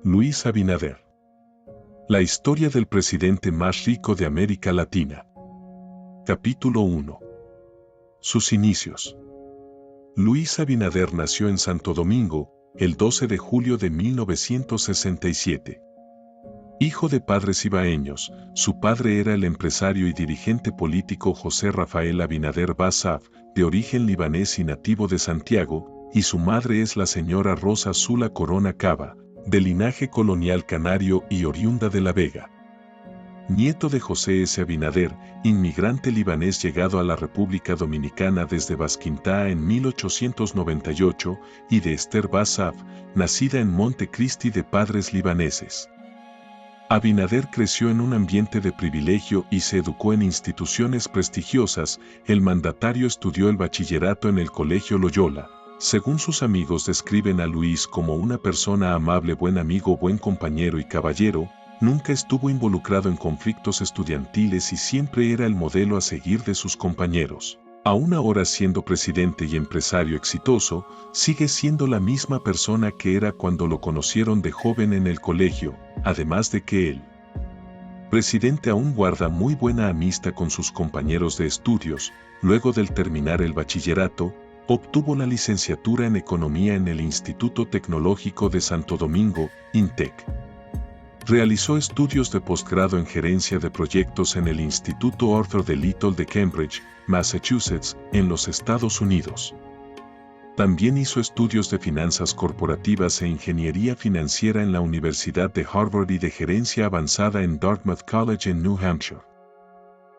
Luis Abinader. La historia del presidente más rico de América Latina. Capítulo 1. Sus inicios. Luis Abinader nació en Santo Domingo, el 12 de julio de 1967. Hijo de padres ibaeños, su padre era el empresario y dirigente político José Rafael Abinader Bassaf, de origen libanés y nativo de Santiago, y su madre es la señora Rosa Zula Corona Cava, de linaje colonial canario y oriunda de La Vega. Nieto de José S. Abinader, inmigrante libanés llegado a la República Dominicana desde Basquintá en 1898, y de Esther Bassaf, nacida en Montecristi de padres libaneses. Abinader creció en un ambiente de privilegio y se educó en instituciones prestigiosas. El mandatario estudió el bachillerato en el Colegio Loyola. Según sus amigos describen a Luis como una persona amable, buen amigo, buen compañero y caballero. Nunca estuvo involucrado en conflictos estudiantiles y siempre era el modelo a seguir de sus compañeros. Aún ahora siendo presidente y empresario exitoso, sigue siendo la misma persona que era cuando lo conocieron de joven en el colegio, además de que el presidente aún guarda muy buena amistad con sus compañeros de estudios. Luego del terminar el bachillerato, obtuvo la licenciatura en Economía en el Instituto Tecnológico de Santo Domingo, INTEC. Realizó estudios de posgrado en gerencia de proyectos en el Instituto Arthur D. Little de Cambridge, Massachusetts, en los Estados Unidos. También hizo estudios de finanzas corporativas e ingeniería financiera en la Universidad de Harvard y de gerencia avanzada en Dartmouth College en New Hampshire.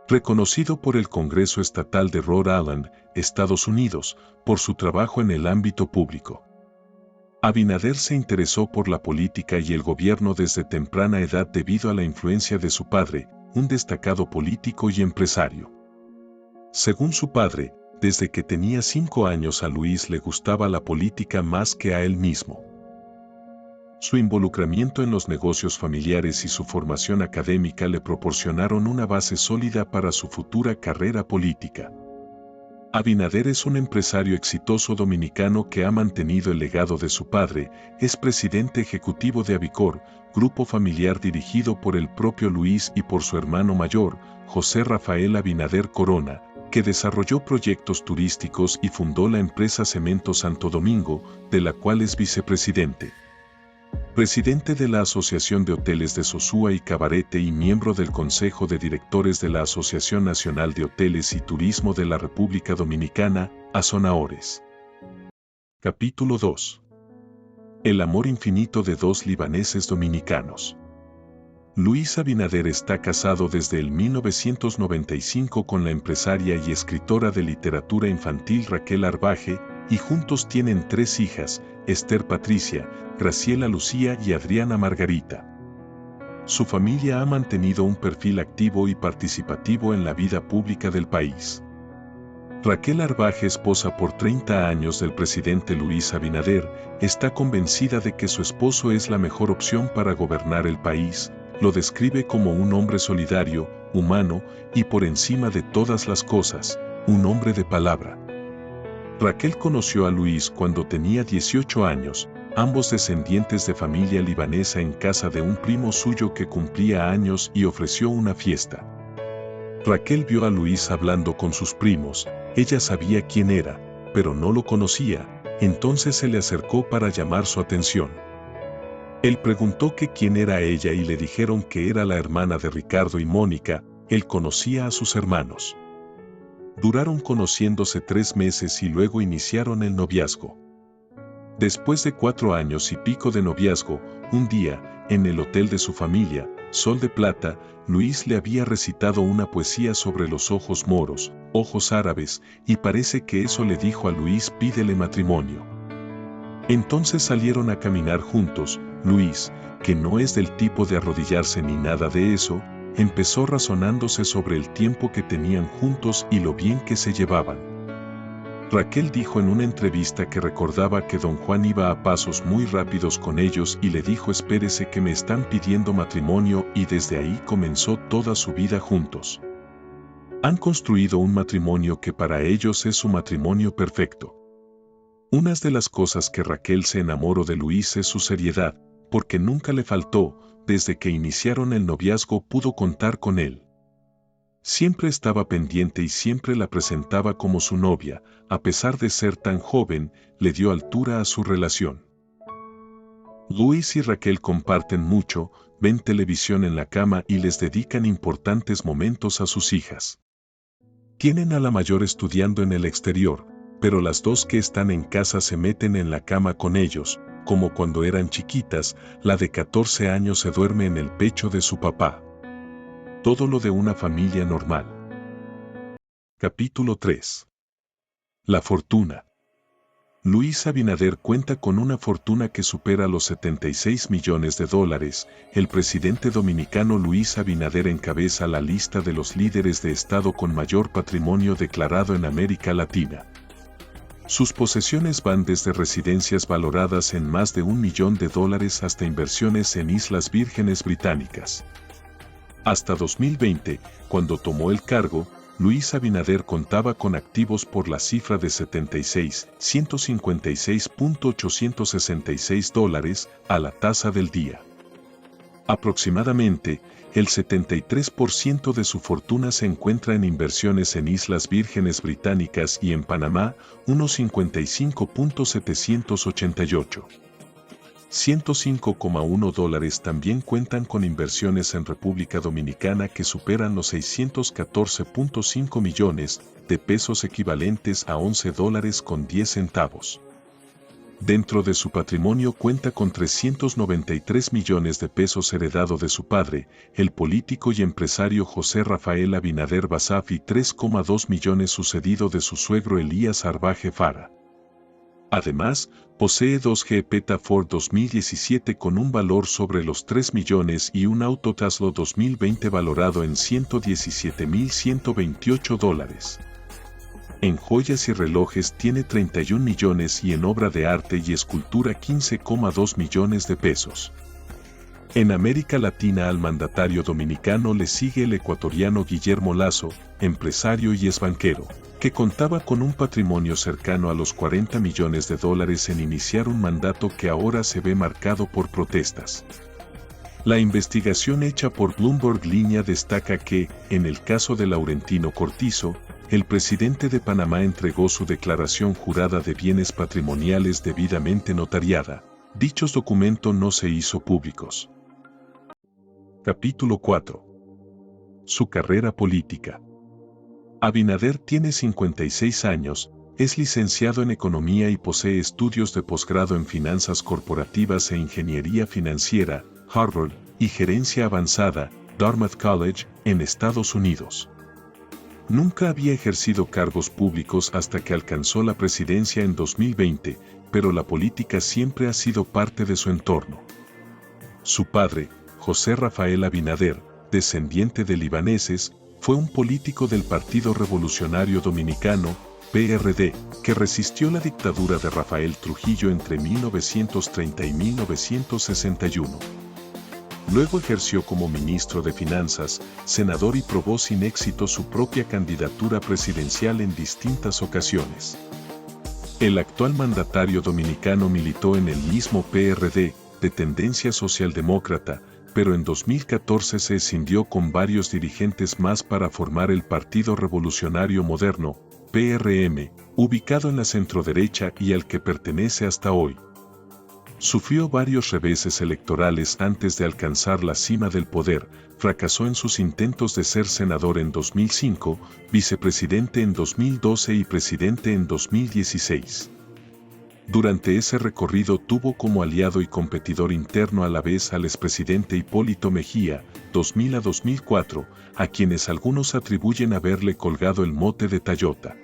Reconocido por el Congreso Estatal de Rhode Island, Estados Unidos, por su trabajo en el ámbito público. Abinader se interesó por la política y el gobierno desde temprana edad debido a la influencia de su padre, un destacado político y empresario. Según su padre, desde que tenía 5 años a Luis le gustaba la política más que a él mismo. Su involucramiento en los negocios familiares y su formación académica le proporcionaron una base sólida para su futura carrera política. Abinader es un empresario exitoso dominicano que ha mantenido el legado de su padre. Es presidente ejecutivo de Avicor, grupo familiar dirigido por el propio Luis y por su hermano mayor, José Rafael Abinader Corona, que desarrolló proyectos turísticos y fundó la empresa Cemento Santo Domingo, de la cual es vicepresidente. Presidente de la Asociación de Hoteles de Sosúa y Cabarete y miembro del Consejo de Directores de la Asociación Nacional de Hoteles y Turismo de la República Dominicana, ASONAHORES. Capítulo 2. El amor infinito de dos libaneses dominicanos. Luis Abinader está casado desde el 1995 con la empresaria y escritora de literatura infantil Raquel Arbaje, y juntos tienen 3 hijas, Esther Patricia, Graciela Lucía y Adriana Margarita. Su familia ha mantenido un perfil activo y participativo en la vida pública del país. Raquel Arbaje, esposa por 30 años del presidente Luis Abinader, está convencida de que su esposo es la mejor opción para gobernar el país. Lo describe como un hombre solidario, humano y por encima de todas las cosas, un hombre de palabra. Raquel conoció a Luis cuando tenía 18 años, ambos descendientes de familia libanesa, en casa de un primo suyo que cumplía años y ofreció una fiesta. Raquel vio a Luis hablando con sus primos. Ella sabía quién era, pero no lo conocía, entonces se le acercó para llamar su atención. Él preguntó que quién era ella y le dijeron que era la hermana de Ricardo y Mónica. Él conocía a sus hermanos. Duraron conociéndose 3 meses y luego iniciaron el noviazgo. Después de 4 años y pico de noviazgo, un día, en el hotel de su familia, Sol de Plata, Luis le había recitado una poesía sobre los ojos moros, ojos árabes, y parece que eso le dijo a Luis: pídele matrimonio. Entonces salieron a caminar juntos. Luis, que no es del tipo de arrodillarse ni nada de eso, empezó razonándose sobre el tiempo que tenían juntos y lo bien que se llevaban. Raquel dijo en una entrevista que recordaba que don Juan iba a pasos muy rápidos con ellos y le dijo: espérese que me están pidiendo matrimonio, y desde ahí comenzó toda su vida juntos. Han construido un matrimonio que para ellos es su matrimonio perfecto. Unas de las cosas que Raquel se enamoró de Luis es su seriedad, porque nunca le faltó, desde que iniciaron el noviazgo pudo contar con él. Siempre estaba pendiente y siempre la presentaba como su novia, a pesar de ser tan joven, le dio altura a su relación. Luis y Raquel comparten mucho, ven televisión en la cama y les dedican importantes momentos a sus hijas. Tienen a la mayor estudiando en el exterior, pero las dos que están en casa se meten en la cama con ellos, como cuando eran chiquitas, la de 14 años se duerme en el pecho de su papá. Todo lo de una familia normal. Capítulo 3. La fortuna. Luis Abinader cuenta con una fortuna que supera los 76 millones de dólares. El presidente dominicano Luis Abinader encabeza la lista de los líderes de Estado con mayor patrimonio declarado en América Latina. Sus posesiones van desde residencias valoradas en más de $1 millón hasta inversiones en Islas Vírgenes Británicas. Hasta 2020, cuando tomó el cargo, Luis Abinader contaba con activos por la cifra de $156.866 a la tasa del día. Aproximadamente, el 73% de su fortuna se encuentra en inversiones en Islas Vírgenes Británicas y en Panamá, unos $55.788. $105,1 también cuentan con inversiones en República Dominicana que superan los 614.5 millones de pesos equivalentes a $11.10. Dentro de su patrimonio cuenta con 393 millones de pesos heredado de su padre, el político y empresario José Rafael Abinader Bazaf y 3,2 millones sucedido de su suegro Elías Arbaje Fara. Además, posee 2 Jetta Ford 2017 con un valor sobre los 3 millones y un auto Tesla 2020 valorado en $117.128. En joyas y relojes tiene 31 millones y en obra de arte y escultura 15,2 millones de pesos. En América Latina al mandatario dominicano le sigue el ecuatoriano Guillermo Lasso, empresario y exbanquero, que contaba con un patrimonio cercano a los $40 millones en iniciar un mandato que ahora se ve marcado por protestas. La investigación hecha por Bloomberg Línea destaca que, en el caso de Laurentino Cortizo, el presidente de Panamá entregó su declaración jurada de bienes patrimoniales debidamente notariada. Dichos documentos no se hizo públicos. Capítulo 4. Su carrera política. Abinader tiene 56 años, es licenciado en Economía y posee estudios de posgrado en Finanzas Corporativas e Ingeniería Financiera, Harvard, y Gerencia Avanzada, Dartmouth College, en Estados Unidos. Nunca había ejercido cargos públicos hasta que alcanzó la presidencia en 2020, pero la política siempre ha sido parte de su entorno. Su padre, José Rafael Abinader, descendiente de libaneses, fue un político del Partido Revolucionario Dominicano, PRD, que resistió la dictadura de Rafael Trujillo entre 1930 y 1961. Luego ejerció como ministro de Finanzas, senador y probó sin éxito su propia candidatura presidencial en distintas ocasiones. El actual mandatario dominicano militó en el mismo PRD, de tendencia socialdemócrata, pero en 2014 se escindió con varios dirigentes más para formar el Partido Revolucionario Moderno, PRM, ubicado en la centroderecha y al que pertenece hasta hoy. Sufrió varios reveses electorales antes de alcanzar la cima del poder, fracasó en sus intentos de ser senador en 2005, vicepresidente en 2012 y presidente en 2016. Durante ese recorrido tuvo como aliado y competidor interno a la vez al expresidente Hipólito Mejía, 2000 a 2004, a quienes algunos atribuyen haberle colgado el mote de Tayota.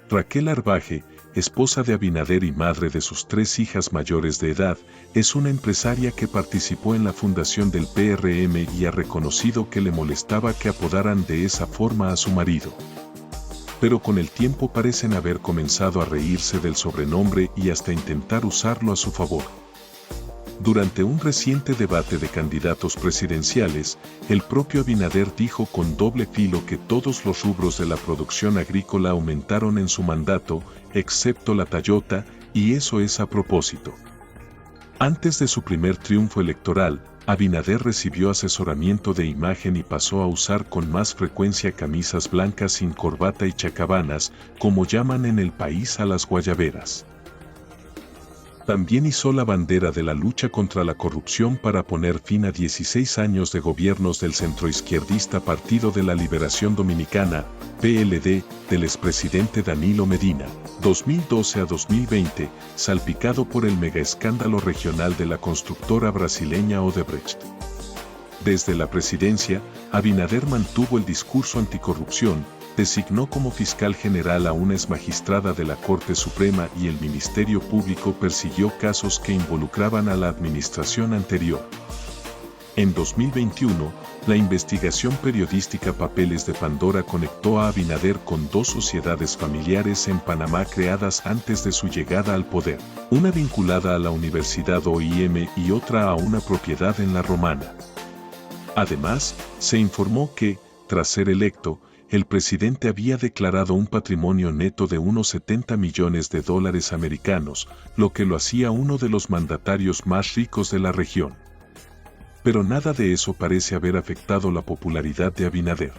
Raquel Arbaje, esposa de Abinader y madre de sus 3 hijas mayores de edad, es una empresaria que participó en la fundación del PRM y ha reconocido que le molestaba que apodaran de esa forma a su marido. Pero con el tiempo parecen haber comenzado a reírse del sobrenombre y hasta intentar usarlo a su favor. Durante un reciente debate de candidatos presidenciales, el propio Abinader dijo con doble filo que todos los rubros de la producción agrícola aumentaron en su mandato, excepto la Tayota, y eso es a propósito. Antes de su primer triunfo electoral, Abinader recibió asesoramiento de imagen y pasó a usar con más frecuencia camisas blancas sin corbata y chacabanas, como llaman en el país a las guayaberas. También izó la bandera de la lucha contra la corrupción para poner fin a 16 años de gobiernos del centroizquierdista Partido de la Liberación Dominicana, PLD, del expresidente Danilo Medina, 2012 a 2020, salpicado por el megaescándalo regional de la constructora brasileña Odebrecht. Desde la presidencia, Abinader mantuvo el discurso anticorrupción, designó como fiscal general a una exmagistrada de la Corte Suprema y el Ministerio Público persiguió casos que involucraban a la administración anterior. En 2021, la investigación periodística Papeles de Pandora conectó a Abinader con dos sociedades familiares en Panamá creadas antes de su llegada al poder, una vinculada a la Universidad OIM y otra a una propiedad en La Romana. Además, se informó que, tras ser electo, el presidente había declarado un patrimonio neto de unos $70 millones americanos, lo que lo hacía uno de los mandatarios más ricos de la región. Pero nada de eso parece haber afectado la popularidad de Abinader.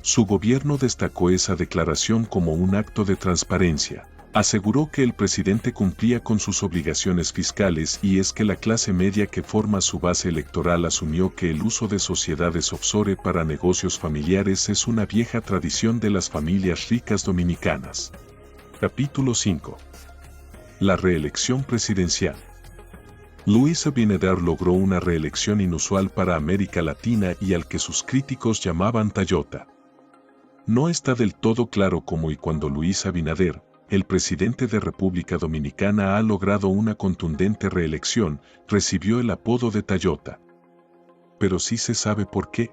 Su gobierno destacó esa declaración como un acto de transparencia. Aseguró que el presidente cumplía con sus obligaciones fiscales y es que la clase media que forma su base electoral asumió que el uso de sociedades offshore para negocios familiares es una vieja tradición de las familias ricas dominicanas. Capítulo 5. La reelección presidencial. Luis Abinader logró una reelección inusual para América Latina y al que sus críticos llamaban Tayota. No está del todo claro cómo y cuándo Luis Abinader, el presidente de República Dominicana, ha logrado una contundente reelección, recibió el apodo de Tayota. Pero sí se sabe por qué.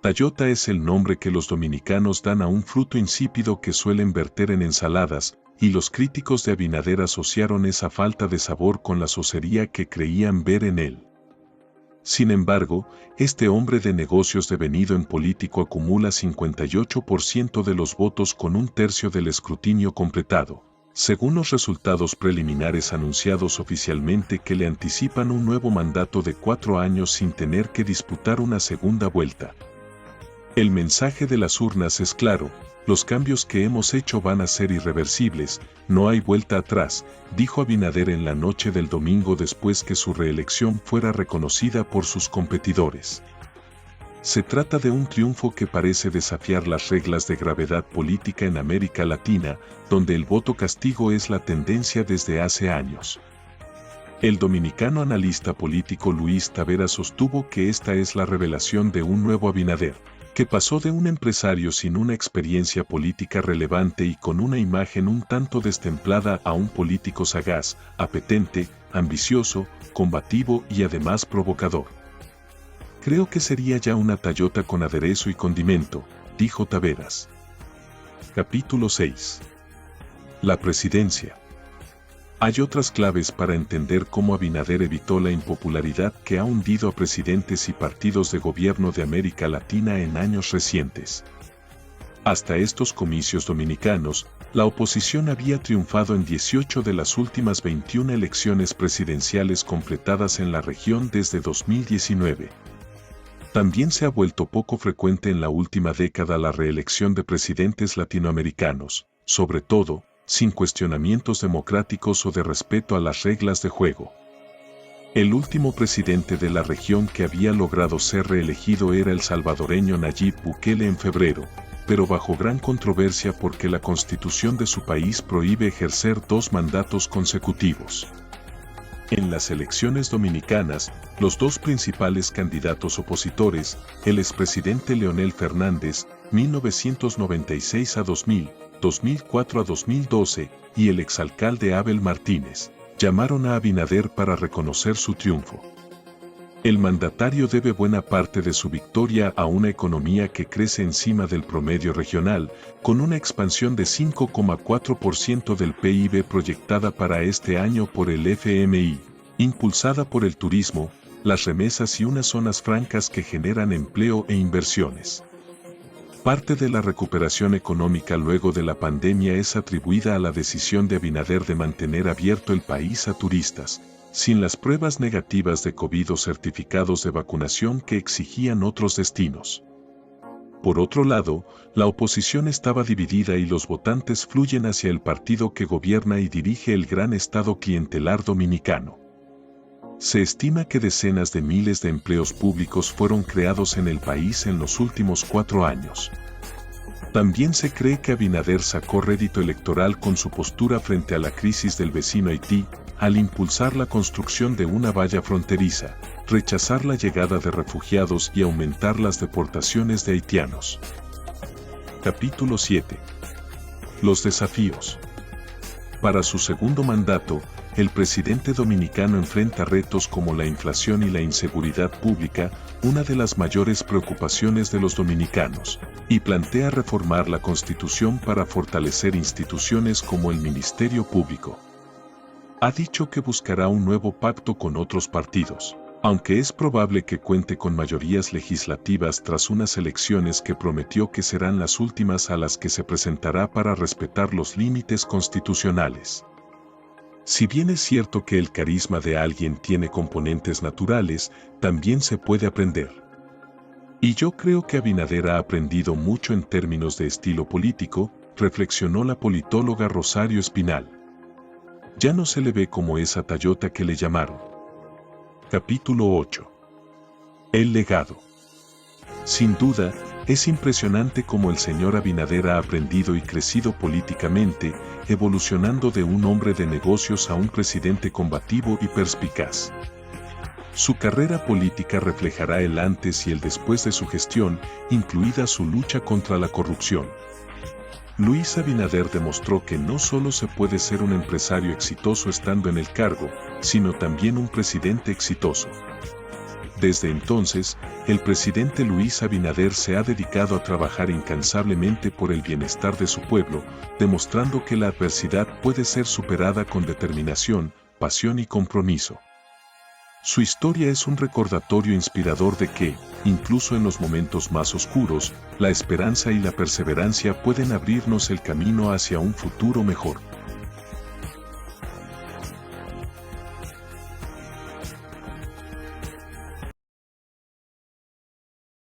Tayota es el nombre que los dominicanos dan a un fruto insípido que suelen verter en ensaladas, y los críticos de Abinader asociaron esa falta de sabor con la sosería que creían ver en él. Sin embargo, este hombre de negocios devenido en político acumula 58% de los votos con un tercio del escrutinio completado, según los resultados preliminares anunciados oficialmente que le anticipan un nuevo mandato de 4 años sin tener que disputar una segunda vuelta. El mensaje de las urnas es claro: los cambios que hemos hecho van a ser irreversibles, no hay vuelta atrás, dijo Abinader en la noche del domingo después que su reelección fuera reconocida por sus competidores. Se trata de un triunfo que parece desafiar las reglas de gravedad política en América Latina, donde el voto castigo es la tendencia desde hace años. El dominicano analista político Luis Tavera sostuvo que esta es la revelación de un nuevo Abinader, que pasó de un empresario sin una experiencia política relevante y con una imagen un tanto destemplada a un político sagaz, apetente, ambicioso, combativo y además provocador. Creo que sería ya una Tayota con aderezo y condimento, dijo Taveras. Capítulo 6. La presidencia. Hay otras claves para entender cómo Abinader evitó la impopularidad que ha hundido a presidentes y partidos de gobierno de América Latina en años recientes. Hasta estos comicios dominicanos, la oposición había triunfado en 18 de las últimas 21 elecciones presidenciales completadas en la región desde 2019. También se ha vuelto poco frecuente en la última década la reelección de presidentes latinoamericanos, sobre todo, sin cuestionamientos democráticos o de respeto a las reglas de juego. El último presidente de la región que había logrado ser reelegido era el salvadoreño Nayib Bukele en febrero, pero bajo gran controversia porque la constitución de su país prohíbe ejercer 2 mandatos consecutivos. En las elecciones dominicanas, los 2 principales candidatos opositores, el expresidente Leonel Fernández, 1996 a 2000, 2004 a 2012, y el exalcalde Abel Martínez, llamaron a Abinader para reconocer su triunfo. El mandatario debe buena parte de su victoria a una economía que crece encima del promedio regional, con una expansión de 5,4% del PIB proyectada para este año por el FMI, impulsada por el turismo, las remesas y unas zonas francas que generan empleo e inversiones. Parte de la recuperación económica luego de la pandemia es atribuida a la decisión de Abinader de mantener abierto el país a turistas, sin las pruebas negativas de COVID o certificados de vacunación que exigían otros destinos. Por otro lado, la oposición estaba dividida y los votantes fluyen hacia el partido que gobierna y dirige el gran estado clientelar dominicano. Se estima que decenas de miles de empleos públicos fueron creados en el país en los últimos 4 años. También se cree que Abinader sacó rédito electoral con su postura frente a la crisis del vecino Haití, al impulsar la construcción de una valla fronteriza, rechazar la llegada de refugiados y aumentar las deportaciones de haitianos. Capítulo 7. Los desafíos. Para su segundo mandato, el presidente dominicano enfrenta retos como la inflación y la inseguridad pública, una de las mayores preocupaciones de los dominicanos, y plantea reformar la Constitución para fortalecer instituciones como el Ministerio Público. Ha dicho que buscará un nuevo pacto con otros partidos, aunque es probable que cuente con mayorías legislativas tras unas elecciones que prometió que serán las últimas a las que se presentará para respetar los límites constitucionales. Si bien es cierto que el carisma de alguien tiene componentes naturales, también se puede aprender. Y yo creo que Abinader ha aprendido mucho en términos de estilo político, reflexionó la politóloga Rosario Espinal. Ya no se le ve como esa Tayota que le llamaron. Capítulo 8. El legado. Sin duda, es impresionante cómo el señor Abinader ha aprendido y crecido políticamente, evolucionando de un hombre de negocios a un presidente combativo y perspicaz. Su carrera política reflejará el antes y el después de su gestión, incluida su lucha contra la corrupción. Luis Abinader demostró que no solo se puede ser un empresario exitoso estando en el cargo, sino también un presidente exitoso. Desde entonces, el presidente Luis Abinader se ha dedicado a trabajar incansablemente por el bienestar de su pueblo, demostrando que la adversidad puede ser superada con determinación, pasión y compromiso. Su historia es un recordatorio inspirador de que, incluso en los momentos más oscuros, la esperanza y la perseverancia pueden abrirnos el camino hacia un futuro mejor.